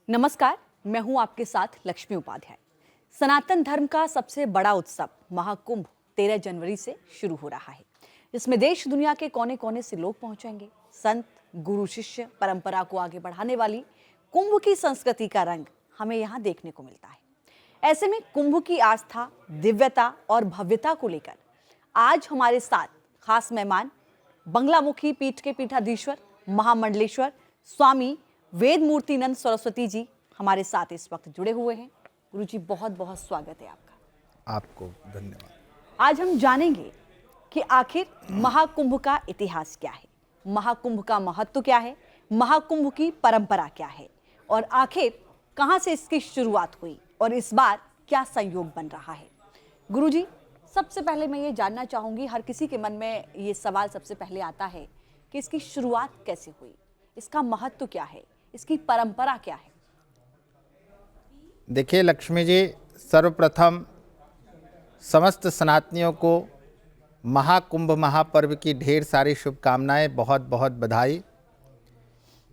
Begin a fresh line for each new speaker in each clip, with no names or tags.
नमस्कार, मैं हूं आपके साथ लक्ष्मी उपाध्याय। सनातन धर्म का सबसे बड़ा उत्सव महाकुंभ 13 जनवरी से शुरू हो रहा है। इसमें देश दुनिया के कोने कोने से लोग पहुंचेंगे। संत, गुरु, शिष्य परंपरा को आगे बढ़ाने वाली कुंभ की संस्कृति का रंग हमें यहाँ देखने को मिलता है। ऐसे में कुंभ की आस्था, दिव्यता और भव्यता को लेकर आज हमारे साथ खास मेहमान बंगलामुखी पीठ के पीठाधीश्वर महामंडलेश्वर स्वामी वेदमूर्तिनंद सरस्वती जी हमारे साथ इस वक्त जुड़े हुए हैं। गुरु जी, बहुत बहुत स्वागत है आपका।
आपको धन्यवाद।
आज हम जानेंगे कि आखिर महाकुंभ का इतिहास क्या है, महाकुंभ का महत्व क्या है, महाकुंभ की परंपरा क्या है और आखिर कहां से इसकी शुरुआत हुई और इस बार क्या संयोग बन रहा है। गुरु जी, सबसे पहले मैं ये जानना चाहूंगी, हर किसी के मन में ये सवाल सबसे पहले आता है कि इसकी शुरुआत कैसे हुई, इसका महत्व क्या है, इसकी परंपरा क्या है।
देखिए लक्ष्मी जी, सर्वप्रथम समस्त सनातनियों को महाकुंभ महापर्व की ढेर सारी शुभकामनाएं, बहुत बहुत बधाई।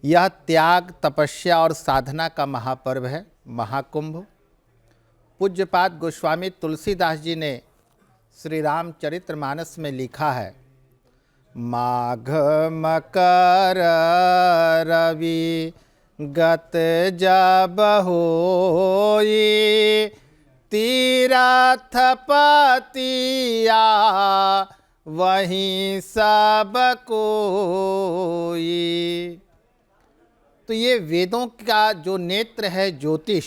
यह त्याग, तपस्या और साधना का महापर्व है महाकुंभ। पूज्यपाद गोस्वामी तुलसीदास जी ने श्री रामचरितमानस में लिखा है, माघ मकर रवि गत जब होई तीरथ पतिया वहीं सब कोई। तो ये वेदों का जो नेत्र है, ज्योतिष,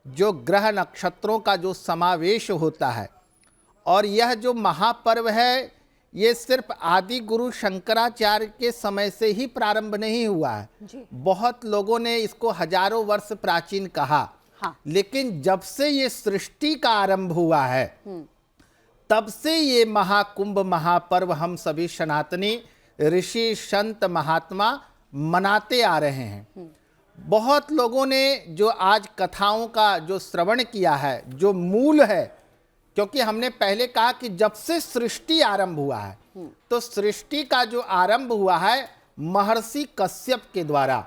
जो ग्रह नक्षत्रों का जो समावेश होता है, और यह जो महापर्व है ये सिर्फ आदि गुरु शंकराचार्य के समय से ही प्रारंभ नहीं हुआ है। बहुत लोगों ने इसको हजारों वर्ष प्राचीन कहा।
हाँ।
लेकिन जब से ये सृष्टि का आरंभ हुआ है तब से ये महाकुंभ महापर्व हम सभी सनातनी ऋषि संत महात्मा मनाते आ रहे हैं। बहुत लोगों ने जो आज कथाओं का जो श्रवण किया है, जो मूल है, क्योंकि हमने पहले कहा कि जब से सृष्टि आरंभ हुआ है तो सृष्टि का जो आरंभ हुआ है महर्षि कश्यप के द्वारा।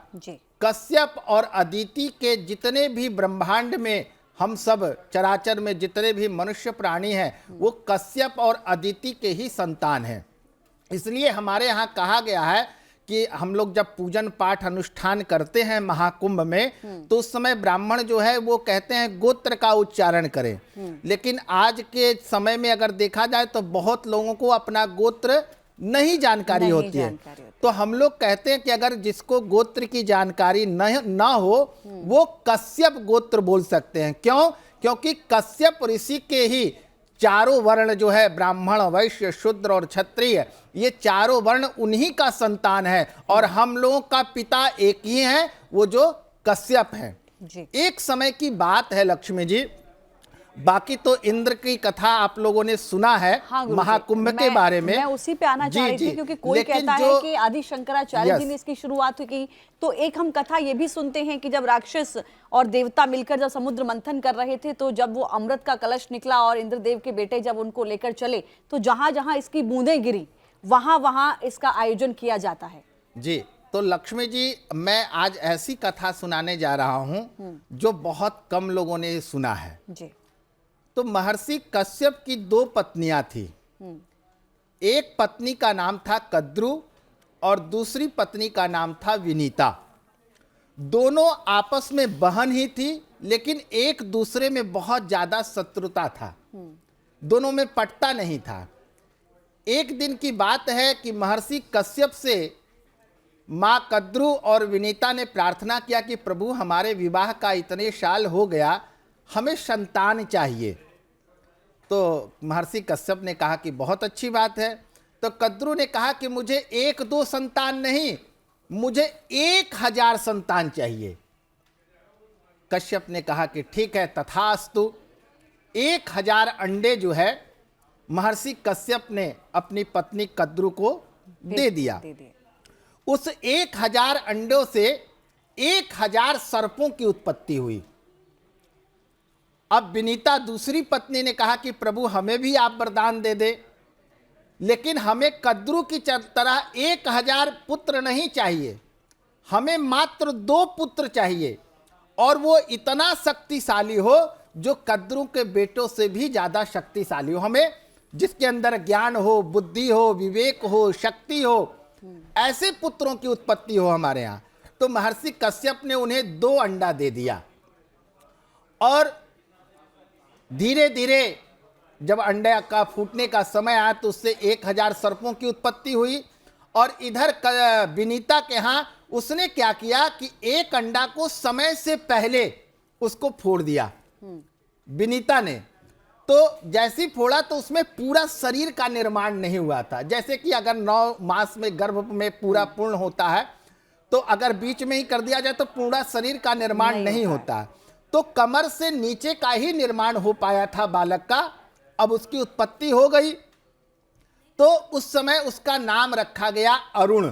कश्यप और अदिति के जितने भी ब्रह्मांड में हम सब चराचर में जितने भी मनुष्य प्राणी हैं वो कश्यप और अदिति के ही संतान हैं। इसलिए हमारे यहाँ कहा गया है कि हम लोग जब पूजन पाठ अनुष्ठान करते हैं महाकुंभ में तो उस समय ब्राह्मण जो है वो कहते हैं गोत्र का उच्चारण करें। लेकिन आज के समय में अगर देखा जाए तो बहुत लोगों को अपना गोत्र नहीं जानकारी होती है। तो हम लोग कहते हैं कि अगर जिसको गोत्र की जानकारी न हो वो कश्यप गोत्र बोल सकते हैं। क्यों? क्योंकि कश्यप ऋषि के ही चारों वर्ण जो है, ब्राह्मण, वैश्य, शूद्र और क्षत्रिय, ये चारों वर्ण उन्हीं का संतान है और हम लोगों का पिता एक ही है, वो जो कश्यप है। एक समय की बात है लक्ष्मी जी, बाकी तो इंद्र की कथा आप लोगों ने सुना है। हाँ, महाकुंभ के बारे में
मैं उसी पे आना चाह रही थी, क्योंकि कोई कहता है कि आदि शंकराचार्य जी ने इसकी शुरुआत की। तो एक हम कथा ये भी सुनते हैं कि जब राक्षस और देवता मिलकर जब समुद्र मंथन कर रहे थे तो जब वो अमृत का कलश निकला और इंद्रदेव के बेटे जब उनको लेकर चले तो जहां जहां इसकी बूंदें गिरी वहां वहां इसका आयोजन किया जाता है।
जी, तो लक्ष्मी जी, मैं आज ऐसी कथा सुनाने जा रहा हूं जो बहुत कम लोगों ने सुना है। जी। तो महर्षि कश्यप की दो पत्नियां थी। एक पत्नी का नाम था कद्रु और दूसरी पत्नी का नाम था विनीता। दोनों आपस में बहन ही थी, लेकिन एक दूसरे में बहुत ज्यादा शत्रुता था। दोनों में पटता नहीं था। एक दिन की बात है कि महर्षि कश्यप से माँ कद्रु और विनीता ने प्रार्थना किया कि प्रभु, हमारे विवाह का इतने साल हो गया, हमें संतान चाहिए। तो महर्षि कश्यप ने कहा कि बहुत अच्छी बात है। तो कद्रु ने कहा कि मुझे एक दो संतान नहीं, मुझे 1000 संतान चाहिए। कश्यप ने कहा कि ठीक है, तथास्तु। 1000 अंडे जो है महर्षि कश्यप ने अपनी पत्नी कद्रु को दे दिया। उस 1000 अंडों से 1000 सर्पों की उत्पत्ति हुई। अब विनीता दूसरी पत्नी ने कहा कि प्रभु, हमें भी आप वरदान दे दे, लेकिन हमें कद्रु की तरह 1000 पुत्र नहीं चाहिए, हमें मात्र 2 पुत्र चाहिए और वो इतना शक्तिशाली हो जो कद्रू के बेटों से भी ज्यादा शक्तिशाली हो। हमें जिसके अंदर ज्ञान हो, बुद्धि हो, विवेक हो, शक्ति हो, ऐसे पुत्रों की उत्पत्ति हो हमारे यहाँ। तो महर्षि कश्यप ने उन्हें 2 अंडा दे दिया और धीरे धीरे जब अंडे का फूटने का समय आया तो उससे 1000 सर्पों की उत्पत्ति हुई। और इधर विनीता के यहाँ उसने क्या किया कि एक अंडा को समय से पहले उसको फोड़ दिया विनीता ने। तो जैसी फोड़ा तो उसमें पूरा शरीर का निर्माण नहीं हुआ था। जैसे कि अगर 9 मास में गर्भ में पूरा पूर्ण होता है तो अगर बीच में ही कर दिया जाए तो पूरा शरीर का निर्माण नहीं होता। तो कमर से नीचे का ही निर्माण हो पाया था बालक का। अब उसकी उत्पत्ति हो गई तो उस समय उसका नाम रखा गया अरुण,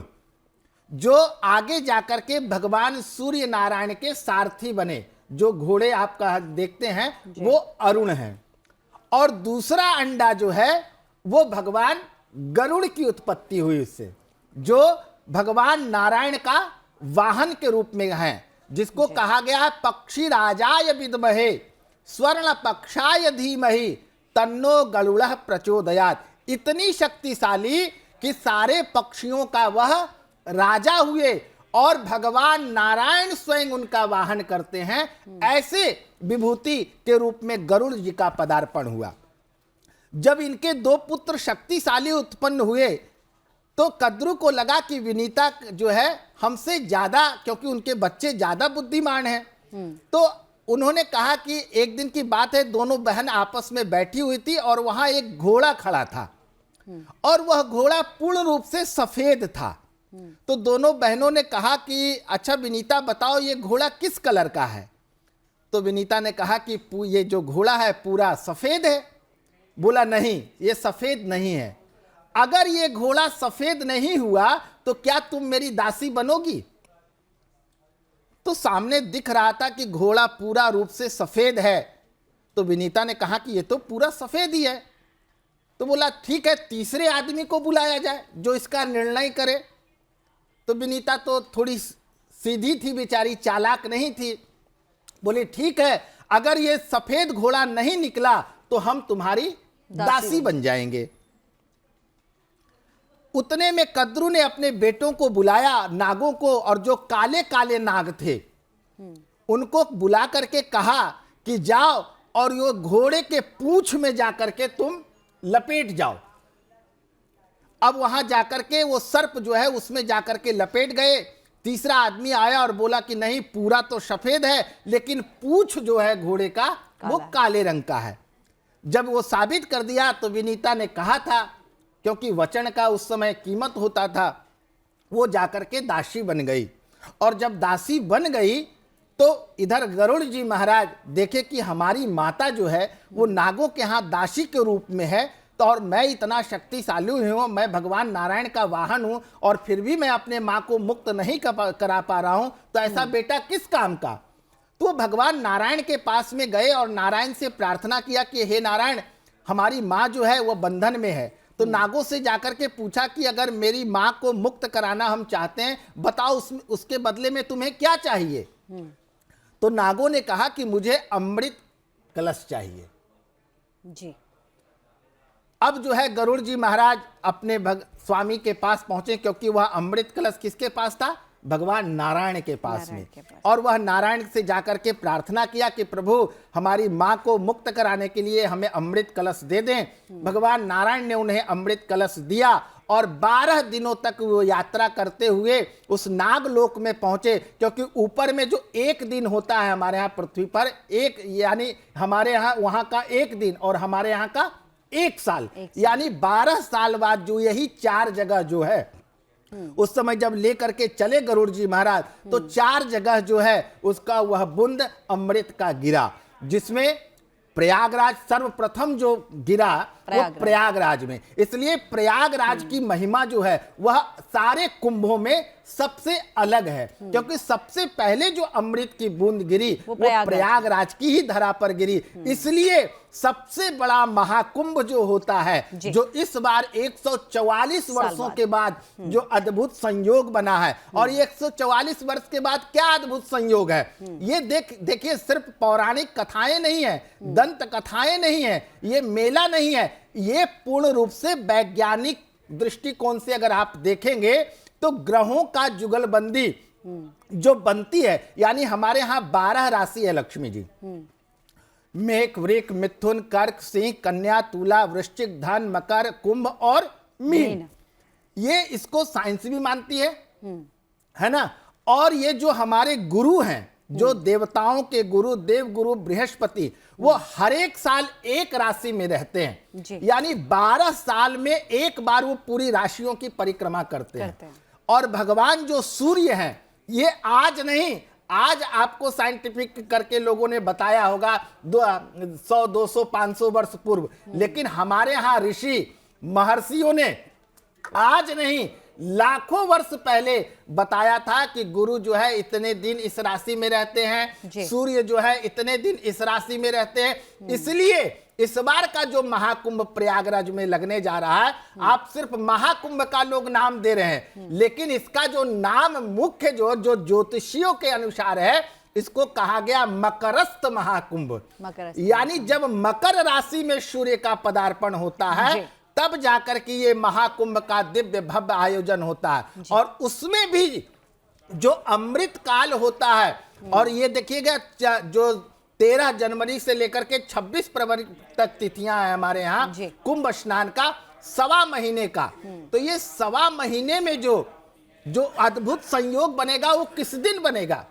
जो आगे जाकर के भगवान सूर्य नारायण के सारथी बने। जो घोड़े आपका देखते हैं वो अरुण हैं। और दूसरा अंडा जो है वो भगवान गरुड़ की उत्पत्ति हुई उससे, जो भगवान नारायण का वाहन के रूप में है, जिसको कहा गया है पक्षी राजाय विद्महे स्वर्ण पक्षाय धीमहि तन्नो गरुड़ः प्रचोदयात्। इतनी शक्तिशाली कि सारे पक्षियों का वह राजा हुए और भगवान नारायण स्वयं उनका वाहन करते हैं। ऐसे विभूति के रूप में गरुड़ जी का पदार्पण हुआ। जब इनके 2 पुत्र शक्तिशाली उत्पन्न हुए तो कद्रू को लगा कि विनीता जो है हमसे ज्यादा, क्योंकि उनके बच्चे ज्यादा बुद्धिमान हैं। तो उन्होंने कहा कि एक दिन की बात है, दोनों बहन आपस में बैठी हुई थी और वहां एक घोड़ा खड़ा था और वह घोड़ा पूर्ण रूप से सफेद था। तो दोनों बहनों ने कहा कि अच्छा विनीता बताओ ये घोड़ा किस कलर का है। तो विनीता ने कहा कि ये जो घोड़ा है पूरा सफेद है। बोला नहीं, ये सफेद नहीं है। अगर ये घोड़ा सफेद नहीं हुआ तो क्या तुम मेरी दासी बनोगी। तो सामने दिख रहा था कि घोड़ा पूरा रूप से सफेद है। तो विनीता ने कहा कि ये तो पूरा सफेद ही है। तो बोला ठीक है, तीसरे आदमी को बुलाया जाए जो इसका निर्णय करे। तो विनीता तो थोड़ी सीधी थी बेचारी, चालाक नहीं थी। बोले ठीक है, अगर ये सफेद घोड़ा नहीं निकला तो हम तुम्हारी दासी बन जाएंगे। उतने में कद्रू ने अपने बेटों को बुलाया, नागों को, और जो काले काले नाग थे उनको बुला करके कहा कि जाओ और यो घोड़े के पूंछ में जाकर के तुम लपेट जाओ। अब वहां जाकर के वो सर्प जो है उसमें जाकर के लपेट गए। तीसरा आदमी आया और बोला कि नहीं, पूरा तो सफेद है लेकिन पूंछ जो है घोड़े का वो काले रंग का है। जब वो साबित कर दिया तो विनीता ने कहा था, क्योंकि वचन का उस समय कीमत होता था, वो जाकर के दासी बन गई। और जब दासी बन गई तो इधर गरुड़ जी महाराज देखे कि हमारी माता जो है वो नागों के यहाँ दासी के रूप में है, तो और मैं इतना शक्तिशाली हूँ, मैं भगवान नारायण का वाहन हूँ और फिर भी मैं अपने माँ को मुक्त नहीं करा पा रहा हूँ, तो ऐसा बेटा किस काम का। तो भगवान नारायण के पास में गए और नारायण से प्रार्थना किया कि हे नारायण, हमारी माँ जो है वो बंधन में है। तो नागों से जाकर के पूछा कि अगर मेरी माँ को मुक्त कराना हम चाहते हैं, बताओ उसके बदले में तुम्हें क्या चाहिए। तो नागों ने कहा कि मुझे अमृत कलश चाहिए
जी।
अब जो है गरुड़ जी महाराज अपने स्वामी के पास पहुंचे, क्योंकि वह अमृत कलश किसके पास था, भगवान नारायण के पास में। और वह नारायण से जाकर के प्रार्थना किया कि प्रभु हमारी माँ को मुक्त कराने के लिए हमें अमृत कलश दे दें। भगवान नारायण ने उन्हें अमृत कलश दिया और 12 दिनों तक वो यात्रा करते हुए उस नागलोक में पहुंचे। क्योंकि ऊपर में जो एक दिन होता है हमारे यहाँ पृथ्वी पर, एक यानी हमारे यहाँ वहाँ का एक दिन और हमारे यहाँ का एक साल, यानी 12 साल बाद जो यही 4 जगह जो है उस समय जब लेकर के चले गरुड़ जी महाराज, तो 4 जगह जो है उसका वह बूंद अमृत का गिरा, जिसमें प्रयागराज सर्वप्रथम जो गिरा वो प्रयागराज में। इसलिए प्रयागराज की महिमा जो है वह सारे कुंभों में सबसे अलग है, क्योंकि सबसे पहले जो अमृत की बूंद गिरी वो प्रयागराज की ही धरा पर गिरी। इसलिए सबसे बड़ा महाकुंभ जो होता है, जो इस बार 144 वर्षों के बाद जो अद्भुत संयोग बना है, और ये 144 वर्ष के बाद क्या अद्भुत संयोग है ये देखिए, सिर्फ पौराणिक कथाएं नहीं है, दंत कथाएं नहीं है, ये मेला नहीं है, ये पूर्ण रूप से वैज्ञानिक दृष्टिकोण से अगर आप देखेंगे तो ग्रहों का जुगलबंदी जो बनती है, यानी हमारे यहां 12 राशि है लक्ष्मी जी, मेष वृक मिथुन कर्क सिंह कन्या तुला वृश्चिक धन मकर कुंभ और मीन। ये इसको साइंस भी मानती है ना। और ये जो हमारे गुरु हैं, जो देवताओं के गुरु देव गुरु बृहस्पति, वो हर एक साल एक राशि में रहते हैं, यानी 12 साल में एक बार वो पूरी राशियों की परिक्रमा करते हैं। और भगवान जो सूर्य हैं, ये आज नहीं, आज आपको साइंटिफिक करके लोगों ने बताया होगा 100 200 500 वर्ष पूर्व, लेकिन हमारे यहां ऋषि महर्षियों ने आज नहीं लाखों वर्ष पहले बताया था कि गुरु जो है इतने दिन इस राशि में रहते हैं, सूर्य जो है इतने दिन इस राशि में रहते हैं। इसलिए इस बार का जो महाकुंभ प्रयागराज में लगने जा रहा है, आप सिर्फ महाकुंभ का लोग नाम दे रहे हैं, लेकिन इसका जो नाम मुख्य जो ज्योतिषियों के अनुसार है, इसको कहा गया मकरस्थ महाकुंभ। यानी जब मकर राशि में सूर्य का पदार्पण होता है, तब जाकर के ये महाकुंभ का दिव्य भव्य आयोजन होता है। और उसमें भी जो अमृत काल होता है, और ये देखिएगा जो 13 जनवरी से लेकर के 26 फरवरी तक तिथियां हैं हमारे यहाँ कुंभ स्नान का, 1.25 महीने का। तो ये 1.25 महीने में जो अद्भुत संयोग बनेगा वो किस दिन बनेगा?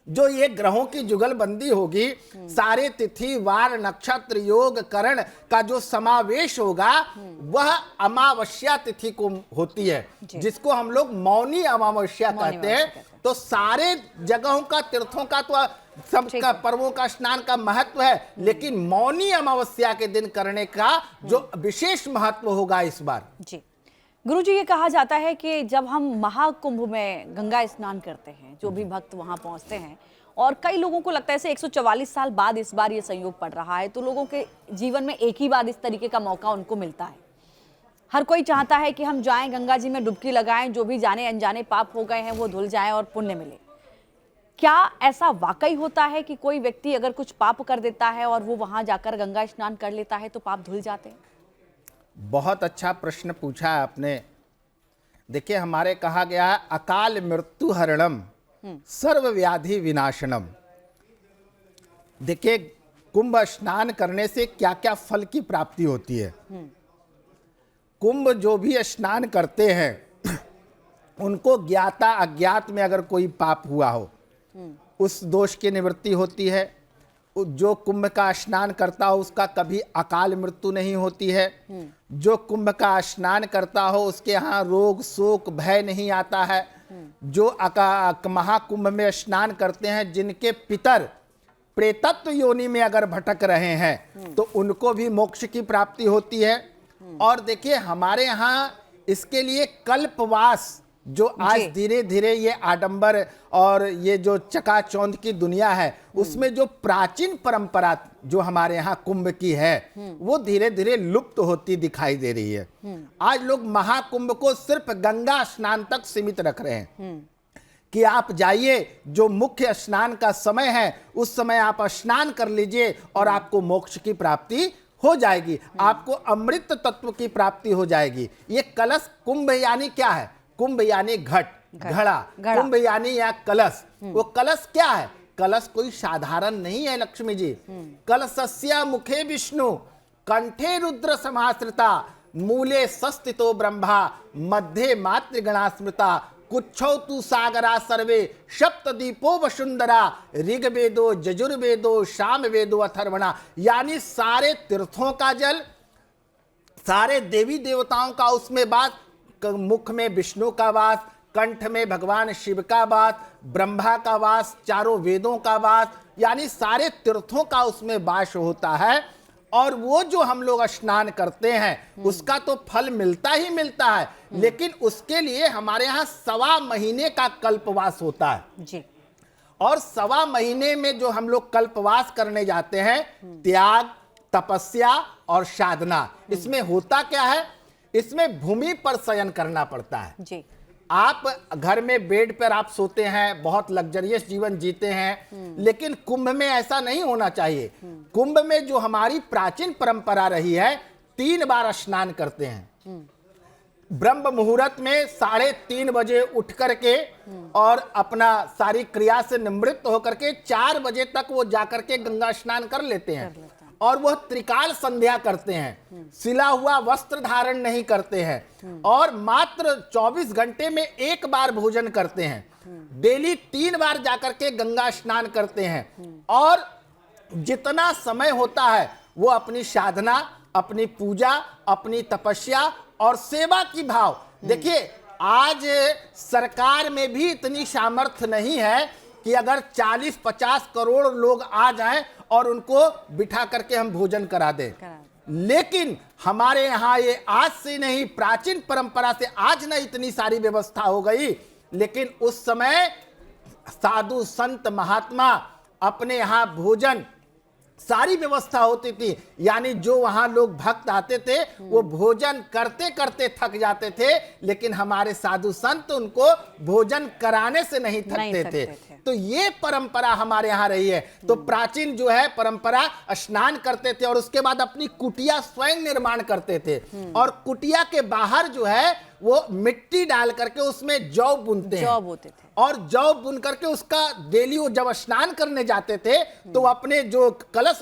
जो ये ग्रहों की जुगलबंदी होगी, सारे तिथि वार नक्षत्र योग करण का जो समावेश होगा, वह अमावस्या तिथि को होती है, जिसको हम लोग मौनी अमावस्या कहते हैं। तो सारे जगहों का तीर्थों का तो सबका पर्वों का स्नान का महत्व है, लेकिन मौनी अमावस्या के दिन करने का जो विशेष महत्व होगा इस बार।
जी गुरुजी, ये कहा जाता है कि जब हम महाकुंभ में गंगा स्नान करते हैं, जो भी भक्त वहां पहुंचते हैं, और कई लोगों को लगता है ऐसे 144 साल बाद इस बार ये संयोग पड़ रहा है, तो लोगों के जीवन में एक ही बार इस तरीके का मौका उनको मिलता है। हर कोई चाहता है कि हम जाएं गंगा जी में डुबकी लगाएं, जो भी जाने अनजाने पाप हो गए हैं वो धुल जाएं और पुण्य मिले। क्या ऐसा वाकई होता है कि कोई व्यक्ति अगर कुछ पाप कर देता है और वो वहां जाकर गंगा स्नान कर लेता है तो पाप धुल जाते हैं?
बहुत अच्छा प्रश्न पूछा है आपने। देखिए, हमारे कहा गया है अकाल मृत्यु हरणम सर्व व्याधि विनाशनम। देखिए, कुंभ स्नान करने से क्या क्या फल की प्राप्ति होती है। कुंभ जो भी स्नान करते हैं उनको ज्ञाता अज्ञात में अगर कोई पाप हुआ हो, उस दोष की निवृत्ति होती है। जो कुंभ का स्नान करता हो उसका कभी अकाल मृत्यु नहीं होती है। जो कुंभ का स्नान करता हो उसके यहाँ रोग शोक भय नहीं आता है। जो महाकुंभ में स्नान करते हैं, जिनके पितर प्रेतत्व योनि में अगर भटक रहे हैं, तो उनको भी मोक्ष की प्राप्ति होती है। और देखिए, हमारे यहाँ इसके लिए कल्पवास, जो आज धीरे धीरे ये आडंबर और ये जो चकाचौंध की दुनिया है, उसमें जो प्राचीन परंपरा जो हमारे यहाँ कुंभ की है, वो धीरे धीरे लुप्त होती दिखाई दे रही है। आज लोग महाकुंभ को सिर्फ गंगा स्नान तक सीमित रख रहे हैं कि आप जाइए, जो मुख्य स्नान का समय है उस समय आप स्नान कर लीजिए और आपको मोक्ष की प्राप्ति हो जाएगी, आपको अमृत तत्व की प्राप्ति हो जाएगी। ये कलश, कुंभ यानी क्या है? कुंभ यानी घट, घड़ा। कुंभ यानी या कलश। वो कलश क्या है? कलश कोई साधारण नहीं है लक्ष्मी जी। कलशस्य मुखे विष्णु कंठे रुद्र समाश्रिता मूले सस्तितो ब्रह्मा मध्ये मातृगणा स्मृता कुच्छौ तु सागरा सर्वे सप्तदीपो वसुंधरा ऋग्वेदो यजुर्वेदो सामवेदो अथर्वणा। यानी सारे तीर्थों का जल, सारे देवी देवताओं का उसमें वास, मुख में विष्णु का वास, कंठ में भगवान शिव का वास, ब्रह्मा का वास, चारों वेदों का वास, यानी सारे तीर्थों का उसमें वास होता है। और वो जो हम लोग स्नान करते हैं उसका तो फल मिलता ही मिलता है, लेकिन उसके लिए हमारे यहाँ 1.25 महीने का कल्पवास होता है।
जी।
और 1.25 महीने में जो हम लोग कल्पवास करने जाते हैं, त्याग, तपस्या और साधना, इसमें होता क्या है, इसमें भूमि पर शयन करना पड़ता है।
जी।
आप घर में बेड पर आप सोते हैं, बहुत लग्जरियस जीवन जीते हैं, लेकिन कुंभ में ऐसा नहीं होना चाहिए। कुंभ में जो हमारी प्राचीन परंपरा रही है, 3 बार स्नान करते हैं। ब्रह्म मुहूर्त में 3:30 बजे उठ करके और अपना सारी क्रिया से निवृत्त होकर के 4 बजे तक वो जाकर के गंगा स्नान कर लेते हैं और वह त्रिकाल संध्या करते हैं, सिला हुआ वस्त्र धारण नहीं करते हैं और मात्र 24 घंटे में 1 बार भोजन करते हैं। डेली 3 बार जाकर के गंगा स्नान करते हैं और जितना समय होता है वो अपनी साधना, अपनी पूजा, अपनी तपस्या और सेवा की भाव। देखिए, आज सरकार में भी इतनी सामर्थ्य नहीं है कि अगर 40-50 करोड़ लोग आ जाएं और उनको बिठा करके हम भोजन करा दें, लेकिन हमारे यहाँ ये आज से नहीं, प्राचीन परंपरा से आज न इतनी सारी व्यवस्था हो गई, लेकिन उस समय साधु संत महात्मा अपने यहाँ भोजन सारी व्यवस्था होती थी। यानी जो वहां लोग भक्त आते थे वो भोजन करते करते थक जाते थे, लेकिन हमारे साधु संत उनको भोजन कराने से नहीं थकते थे। तो ये परंपरा हमारे यहाँ रही है। तो प्राचीन जो है परंपरा, स्नान करते थे और उसके बाद अपनी कुटिया स्वयं निर्माण करते थे और कुटिया के बाहर जो है वो मिट्टी डाल करके उसमें जौ बुनते हैं,
जौ बोते थे
और जौ बुन करके उसका डेली वो जब स्नान करने जाते थे तो अपने जो कलश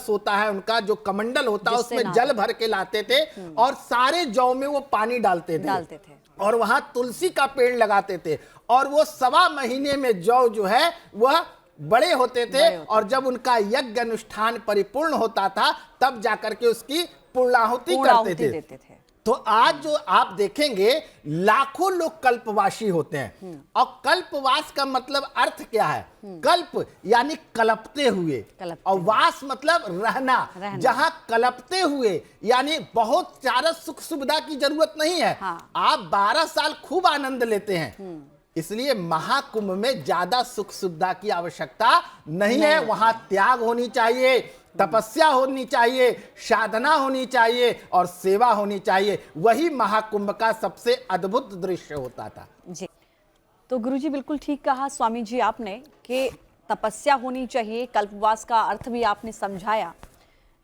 होता है, उनका जो कमंडल होता है, उसमें जल भर के लाते थे और सारे जौ में वो पानी डालते थे और वहां तुलसी का पेड़ लगाते थे और वो 1.25 महीने में जौ जो है वह बड़े होते थे और जब उनका यज्ञ अनुष्ठान परिपूर्ण होता था तब जाकर के उसकी पूर्णाहुति करते थे। तो आज जो आप देखेंगे लाखों लोग कल्पवासी होते हैं और कल्पवास का मतलब अर्थ क्या है? कल्प यानी कलपते हुए और वास मतलब रहना। जहां कलपते हुए यानी बहुत सारा सुख सुविधा की जरूरत नहीं है। आप 12 साल खूब आनंद लेते हैं, इसलिए महाकुंभ में ज्यादा सुख सुविधा की आवश्यकता नहीं है। वहां त्याग होनी चाहिए, तपस्या होनी चाहिए, साधना होनी चाहिए और सेवा होनी चाहिए। वही महाकुंभ का सबसे अद्भुत दृश्य होता था।
जी, तो गुरुजी बिल्कुल ठीक कहा स्वामी जी आपने कि तपस्या होनी चाहिए, कल्पवास का अर्थ भी आपने समझाया।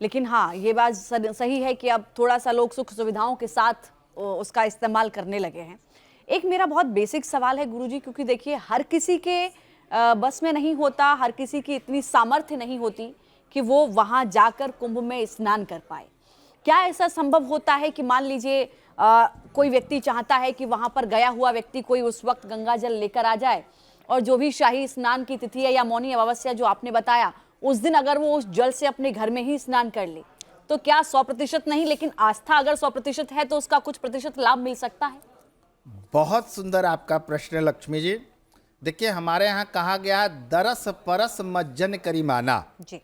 लेकिन हाँ, ये बात सही है कि अब थोड़ा सा लोग सुख सुविधाओं के साथ उसका इस्तेमाल करने लगे हैं। एक मेरा बहुत बेसिक सवाल है गुरुजी, क्योंकि देखिए हर किसी के बस में नहीं होता, हर किसी की इतनी सामर्थ्य नहीं होती कि वो वहां जाकर कुंभ में स्नान कर पाए। क्या ऐसा संभव होता है कि मान लीजिए कोई व्यक्ति चाहता है कि वहां पर गया हुआ व्यक्ति कोई उस वक्त गंगा जल लेकर आ जाए और जो भी शाही स्नान की तिथि है या मौनी अमावस्या जो आपने बताया, उस दिन अगर वो उस जल से अपने घर में ही स्नान कर ले, तो क्या 100% नहीं, लेकिन आस्था अगर 100% है तो उसका कुछ प्रतिशत लाभ मिल सकता है?
बहुत सुंदर आपका प्रश्न लक्ष्मी जी। देखिए, हमारे यहाँ कहा गया दरस परस मज्जन करी माना।
जी।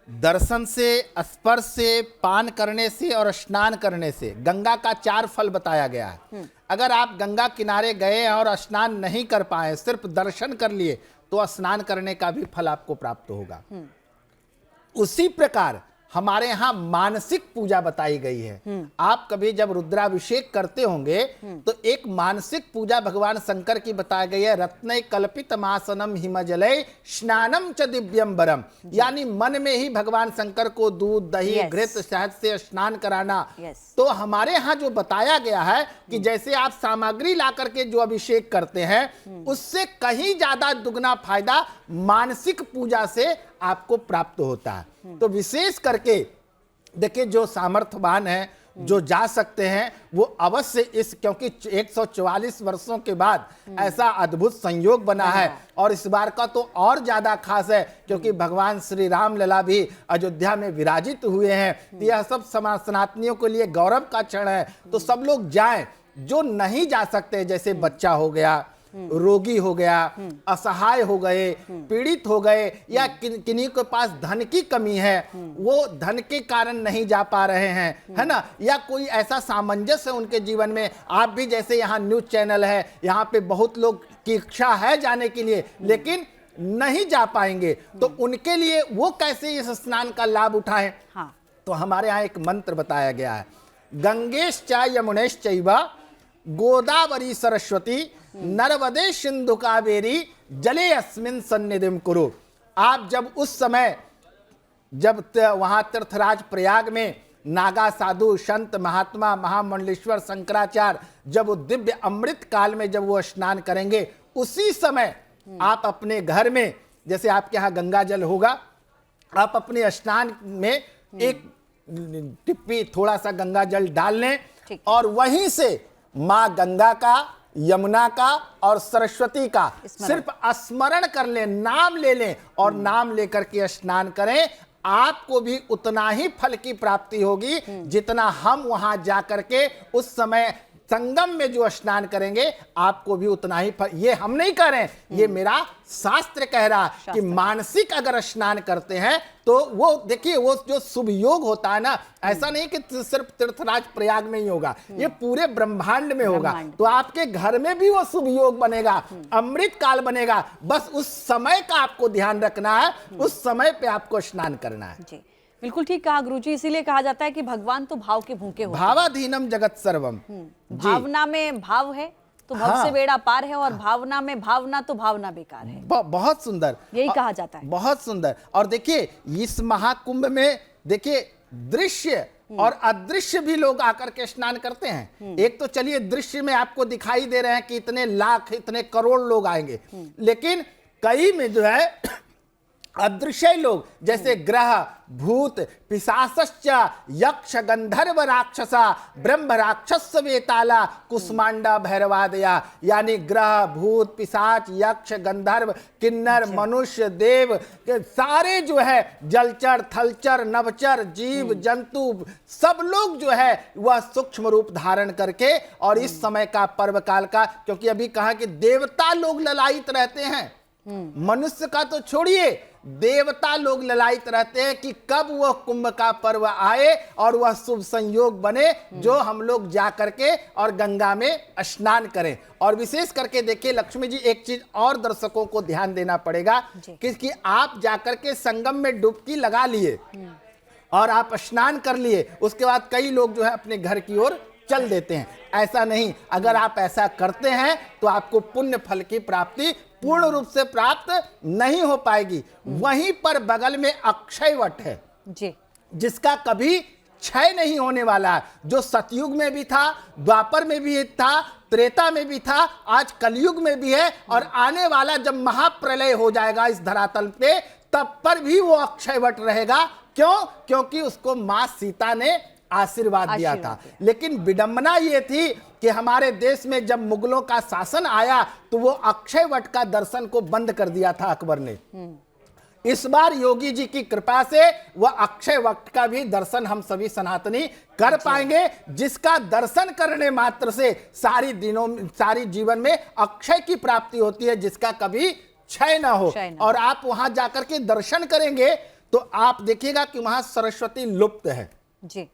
दर्शन से, स्पर्श से, पान करने से और स्नान करने से गंगा का 4 फल बताया गया है। अगर आप गंगा किनारे गए और स्नान नहीं कर पाए, सिर्फ दर्शन कर लिए, तो स्नान करने का भी फल आपको प्राप्त होगा। उसी प्रकार हमारे यहाँ मानसिक पूजा बताई गई है। आप कभी जब रुद्राभिषेक करते होंगे तो एक मानसिक पूजा भगवान शंकर की बताई गई है। रत्नय कल्पित मासनम हिमजलय स्नानम च दिव्यंबरम, यानी मन में ही भगवान शंकर को दूध, दही, घृत, शहद से स्नान कराना। तो हमारे यहाँ जो बताया गया है कि जैसे आप सामग्री ला करके जो अभिषेक करते हैं, उससे कहीं ज्यादा दुगना फायदा मानसिक पूजा से आपको प्राप्त होता है। तो विशेष करके देखिए, जो सामर्थ्यवान है, जो जा सकते हैं, वो अवश्य इस, क्योंकि 144 वर्षों के बाद ऐसा अद्भुत संयोग बना है और इस बार का तो और ज्यादा खास है क्योंकि भगवान श्री राम लला भी अयोध्या में विराजित हुए हैं। यह सब सनातनियों के लिए गौरव का क्षण है। तो सब लोग जाएं, जो नहीं जा सकते, जैसे बच्चा हो गया रोगी हो गया, असहाय हो गए, पीड़ित हो गए, या किन्हीं के पास धन की कमी है, वो धन के कारण नहीं जा पा रहे हैं, है ना, या कोई ऐसा सामंजस्य है उनके जीवन में। आप भी जैसे यहाँ न्यूज चैनल है, यहाँ पे बहुत लोग की इच्छा है जाने के लिए लेकिन नहीं जा पाएंगे, तो उनके लिए वो कैसे इस स्नान का लाभ उठाएं?
हाँ।
तो हमारे यहाँ एक मंत्र बताया गया है, गंगेश च यमुनेश चैव गोदावरी सरस्वती नर्मदे सिंधु कावेरी जले अस्मिन सन्निधिम कुरु। आप जब उस समय जब वहां तीर्थराज प्रयाग में नागा साधु संत महात्मा महामंडलेश्वर शंकराचार्य जब वो दिव्य अमृत काल में जब वो स्नान करेंगे, उसी समय आप अपने घर में, जैसे आपके यहाँ गंगा जल होगा, आप अपने स्नान में एक टिप्पी थोड़ा सा गंगा जल डाल लें और वहीं से माँ गंगा का, यमुना का और सरस्वती का सिर्फ स्मरण कर लें, नाम ले लें और नाम लेकर के स्नान करें। आपको भी उतना ही फल की प्राप्ति होगी जितना हम वहां जाकर के उस समय संगम में जो स्नान करेंगे, आपको भी उतना ही फल। ये हम नहीं कह रहे हैं, ये मेरा शास्त्र कह रहा है कि मानसिक अगर स्नान करते हैं तो वो देखिए वो जो शुभ योग होता है ना, ऐसा नहीं कि सिर्फ तीर्थराज प्रयाग में ही होगा, ये पूरे ब्रह्मांड में होगा। तो आपके घर में भी वो शुभ योग बनेगा, अमृत काल बनेगा। बस उस समय का आपको ध्यान रखना है, उस समय पे आपको स्नान करना है।
जी बिल्कुल ठीक कहा गुरुजी, इसीलिए कहा जाता है कि भगवान तो भाव के भूखे होते हैं।
भावाधीनम जगत सर्वम।
भावना में भाव है तो भव से बेड़ा पार है, और भावना में भावना तो भावना बेकार है।
बहुत सुंदर,
यही कहा जाता है।
बहुत सुंदर। और देखिए इस महाकुंभ में देखिए दृश्य और अदृश्य भी लोग आकर के स्नान करते हैं। एक तो चलिए दृश्य में आपको दिखाई दे रहे हैं कि इतने लाख इतने करोड़ लोग आएंगे, लेकिन कई में जो है अदृश्य लोग, जैसे ग्रह भूत पिशाच यक्ष गंधर्व राक्षसा ब्रह्म राक्षस वेताला कुष्मांडा भैरवादया, यानी ग्रह भूत पिशाच यक्ष गंधर्व किन्नर मनुष्य देव के सारे जो है, जलचर थलचर नभचर जीव जंतु सब लोग जो है वह सूक्ष्म रूप धारण करके, और इस समय का पर्व काल का, क्योंकि अभी कहा कि देवता लोग ललायित रहते हैं, मनुष्य का तो छोड़िए, देवता लोग ललायित रहते हैं कि कब वह कुंभ का पर्व आए और वह शुभ संयोग बने जो हम लोग जा करके और गंगा में स्नान करें। और विशेष करके देखिए लक्ष्मी जी, एक चीज और दर्शकों को ध्यान देना पड़ेगा कि आप जाकर के संगम में डुबकी लगा लिए और आप स्नान कर लिए, उसके बाद कई लोग जो है अपने घर की ओर चल देते हैं। ऐसा नहीं, अगर आप ऐसा करते हैं तो आपको पुण्य फल की प्राप्ति पूर्ण रूप से प्राप्त नहीं हो पाएगी। वहीं पर बगल में अक्षय वट है जी, जिसका कभी क्षय नहीं होने वाला है, जो सतयुग में भी था, द्वापर में भी था, त्रेता में भी था, आज कलयुग में भी है, और आने वाला जब महाप्रलय हो जाएगा इस धरातल पे, तब पर भी वो अक्षय वट रहेगा। क्यों? क्योंकि उसको मां सीता ने आशीर्वाद दिया था। लेकिन विडंबना ये थी कि हमारे देश में जब मुगलों का शासन आया तो वो अक्षय वट का दर्शन को बंद कर दिया था अकबर ने। इस बार योगी जी की कृपा से वह अक्षय वट का भी दर्शन हम सभी सनातनी कर पाएंगे, जिसका दर्शन करने मात्र से सारी जीवन में अक्षय की प्राप्ति होती है, जिसका कभी क्षय ना हो। और आप वहां जाकर के दर्शन करेंगे तो आप देखिएगा कि वहां सरस्वती लुप्त है जी।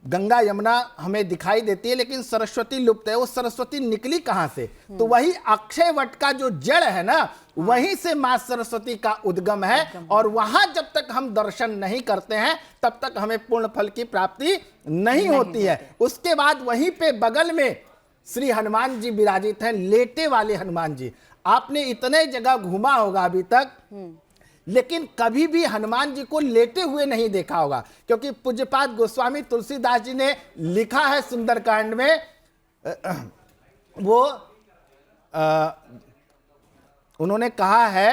गंगा यमुना हमें दिखाई देती है लेकिन सरस्वती लुप्त है। वो सरस्वती निकली कहां से? तो वही अक्षय वट का जो जड़ है ना, वहीं से मां सरस्वती का उद्गम है। और वहां जब तक हम दर्शन नहीं करते हैं तब तक हमें पूर्ण फल की प्राप्ति नहीं होती है। उसके बाद वहीं पे बगल में श्री हनुमान जी विराजित हैं, लेटे वाले हनुमान जी। आपने इतने जगह घूमा होगा अभी तक, लेकिन कभी भी हनुमान जी को लेटे हुए नहीं देखा होगा, क्योंकि पूज्यपाद गोस्वामी तुलसीदास जी ने लिखा है सुंदरकांड में, वो उन्होंने कहा है,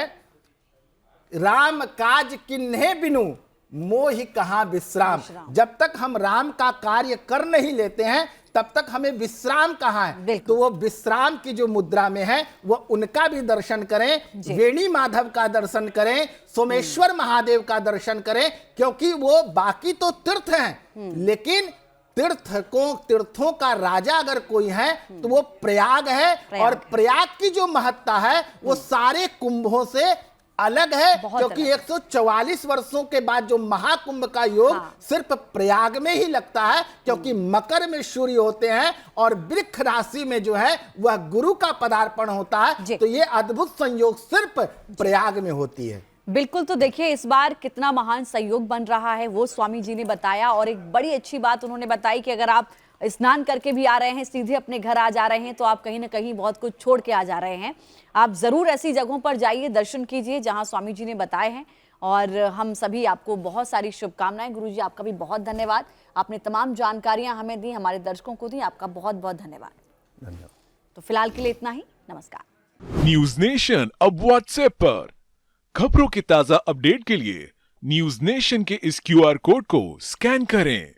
राम काज किन्हे बिनु मोहि कहाँ विश्राम। जब तक हम राम का कार्य कर नहीं लेते हैं तब तक हमें विश्राम कहाँ है? तो वो विश्राम की जो मुद्रा में है वो उनका भी दर्शन करें, वेणी माधव का दर्शन करें, सोमेश्वर महादेव का दर्शन करें, क्योंकि वो बाकी तो तीर्थ हैं लेकिन तीर्थों का राजा अगर कोई है तो वो प्रयाग है। और प्रयाग की जो महत्ता है वो सारे कुंभों से अलग है, क्योंकि 144 वर्षों के बाद जो महाकुंभ का योग सिर्फ प्रयाग में ही लगता है, क्योंकि मकर में सूर्य होते हैं और वृक्ष राशि में जो है वह गुरु का पदार्पण होता है। तो ये अद्भुत संयोग सिर्फ प्रयाग में होती है।
बिल्कुल, तो देखिए इस बार कितना महान संयोग बन रहा है वो स्वामी जी ने बताया। और एक बड़ी अच्छी बात उन्होंने बताई कि अगर आप स्नान करके भी आ रहे हैं, सीधे अपने घर आ जा रहे हैं, तो आप कहीं ना कहीं बहुत कुछ छोड़ के आ जा रहे हैं। आप जरूर ऐसी जगहों पर जाइए, दर्शन कीजिए जहां स्वामी जी ने बताए हैं। और हम सभी आपको बहुत सारी शुभकामनाएं। गुरुजी आपका भी बहुत धन्यवाद, आपने तमाम जानकारियां हमें दी, हमारे दर्शकों को दी, आपका बहुत बहुत धन्यवाद। तो फिलहाल के लिए इतना ही, नमस्कार।
न्यूज नेशन अब व्हाट्सएप पर खबरों की ताजा अपडेट के लिए न्यूज नेशन के इस QR कोड को स्कैन करें।